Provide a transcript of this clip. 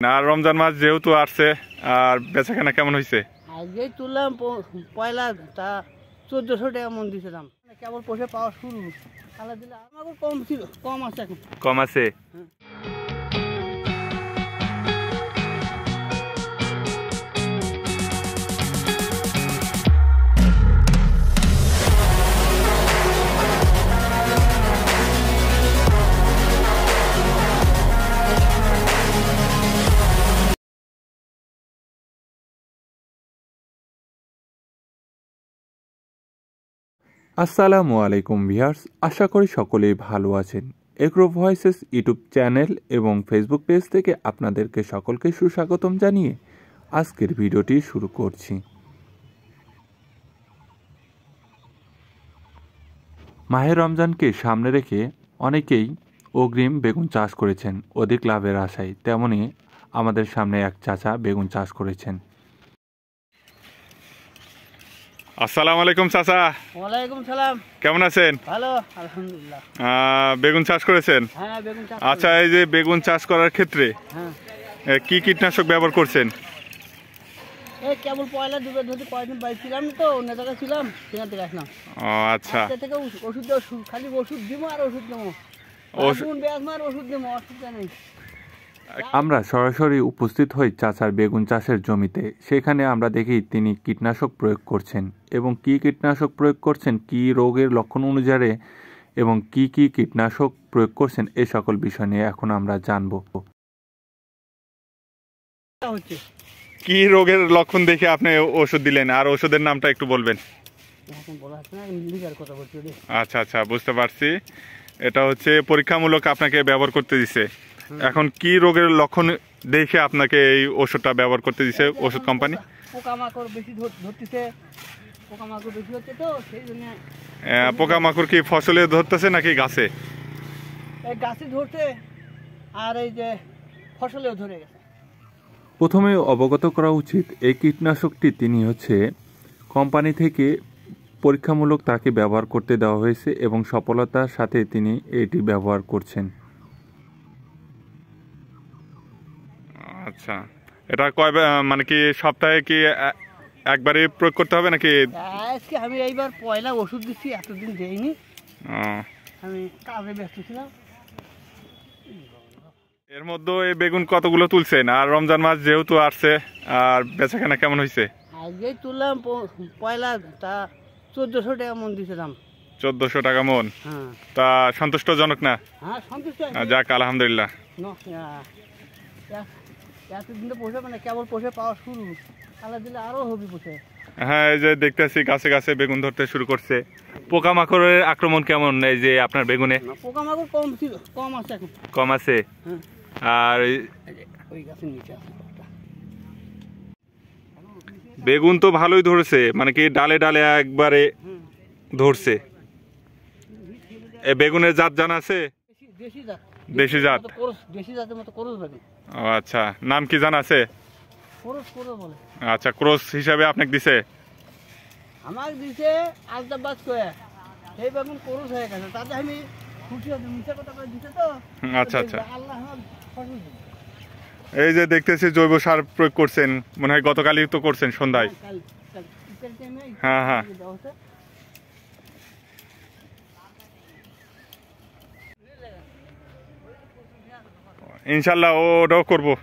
না রমজান মাস যেহেতু আসছে আর বেচাকেনা কেমন হয়েছে? আজকেই তুললাম পয়লা তা 1400 টাকা মন দিছে দাম। কেবল পয়সা পাওয়া শুরু, তাহলে দিলে আমাকে কম ছিল, কম আছে এখন। কম আছে। আসসালামু আলাইকুম ভিউয়ার্স, আশা করি সকলেই ভালো আছেন। এগ্রো ভয়েসেস ইউটিউব চ্যানেল এবং ফেসবুক পেজ থেকে আপনাদেরকে সকলকে সুস্বাগতম জানিয়ে আজকের ভিডিওটি শুরু করছি। মাহে রমজানকে সামনে রেখে অনেকেই অগ্রিম বেগুন চাষ করেছেন অধিক লাভের আশায়। তেমনি আমাদের সামনে এক চাচা বেগুন চাষ করেছেন। আসসালামু আলাইকুম চাচা। ওয়ালাইকুম সালাম। কেমন আছেন? ভালো আলহামদুলিল্লাহ। বেগুন চাষ করেছেন? হ্যাঁ বেগুন চাষ। আচ্ছা, এই যে বেগুন চাষ করার ক্ষেত্রে কি কীটনাশক ব্যবহার করছেন? এই কেবল পয়লা দুটো ধরতে কয়েকদিন বাইরে ছিলাম তো, অন্য জায়গায় ছিলাম, সেখান থেকে আসলাম। আচ্ছা, থেকে ওষুধ খালি ওষুধ দিব আর ওষুধ দেবো, ওষুধ দেবো, অসুবিধা নেই। আমরা সরাসরি উপস্থিত হই চাচার বেগুন চাষের জমিতে। সেখানে আমরা দেখি তিনি কীটনাশক প্রয়োগ করছেন এবং কি কীটনাশক প্রয়োগ করছেন, কি রোগের লক্ষণ অনুযায়ী এবং কি কীটনাশক প্রয়োগ করছেন, এই সকল বিষয় নিয়ে এখন আমরা জানব। কি রোগের লক্ষণ দেখে আপনি ওষুধ দিলেন আর ওষুধের নামটা একটু বলবেন? আচ্ছা আচ্ছা, বুঝতে পারছি। এটা হচ্ছে পরীক্ষামূলক আপনাকে ব্যবহার করতে দিছে। এখন কি রোগের লক্ষণ দেখে আপনাকে এই ওষুধটা ব্যবহার করতে দিছে ওষুধ কোম্পানি? পোকামাকড় বেশি ধরতেছে, পোকামাকড় বেশি হচ্ছে তো সেই জন্য। পোকামাকড় কি ফসলে ধরতেছে নাকি গাছে? এই গাছে ধরছে আর এই যে ফসলেও ধরে গেছে। প্রথমে অবগত করা উচিত, এই কীটনাশকটি তিনি হচ্ছে কোম্পানি থেকে পরীক্ষামূলক তাকে ব্যবহার করতে দেওয়া হয়েছে এবং সফলতার সাথে তিনি এটি ব্যবহার করছেন। আচ্ছা, এটা মানে কি সপ্তাহে কি একবারই প্রয়োগ করতে হবে নাকি? আজকে আমি এইবার পয়লা ওষুধ দিচ্ছি, এতদিন দেইনি, আমি কাজে ব্যস্ত ছিলাম। এর মধ্যে এই বেগুন কতগুলো তুলছেন? আর রমজান মাস যেহেতু আসছে আর বেচাকেনা কেমন হয়েছে? আজকেই তুললাম পয়লা তা 1400 টাকা মন দিছে দাম। 1400 টাকা মন? তা সন্তুষ্টজনক না? হ্যাঁ সন্তুষ্ট। যাক আলহামদুলিল্লাহ। এতদিন তো পয়সা মানে কেবল পয়সা পাওয়া শুরু, তাহলে দিলে আরো হবে পয়সা। হ্যাঁ, এই যে দেখতেছি গাছে গাছে বেগুন ধরতে শুরু করছে। পোকামাকড়ের আক্রমণ কেমন এই যে আপনার বেগুনে? পোকামাকড় কম ছিল, কম আছে এখন। কম আছে। আর ওই গাছের নিচে আছে বেগুন তো ভালোই ধরেছে, মানে কি ডালে ডালে একবারে ধরছে। এই বেগুনের জাত জানা আছে? দেশি জাত। দেশি জাত? দেশি জাতের মতো করস বেগুন। ও আচ্ছা, নাম কি জানা আছে? করস বলে। আচ্ছা, ক্রস হিসাবে আপনাকে দিছে? আমাকে দিছে আলতাবাদ কয়ে, এই বেগুন করস হয়ে গেছে, তাতে আমি খুশি হয়েছি, মিশা কথা করে দিছে তো। আচ্ছা আচ্ছা। আল্লাহ ফসল। এই যে দেখতেছি জৈব সার প্রয়োগ করছেন, মনে হয় গতকালই তো করছেন সন্ধ্যায়। হ্যাঁ হ্যাঁ। ইনশাল্লাহ ওটাও করবো।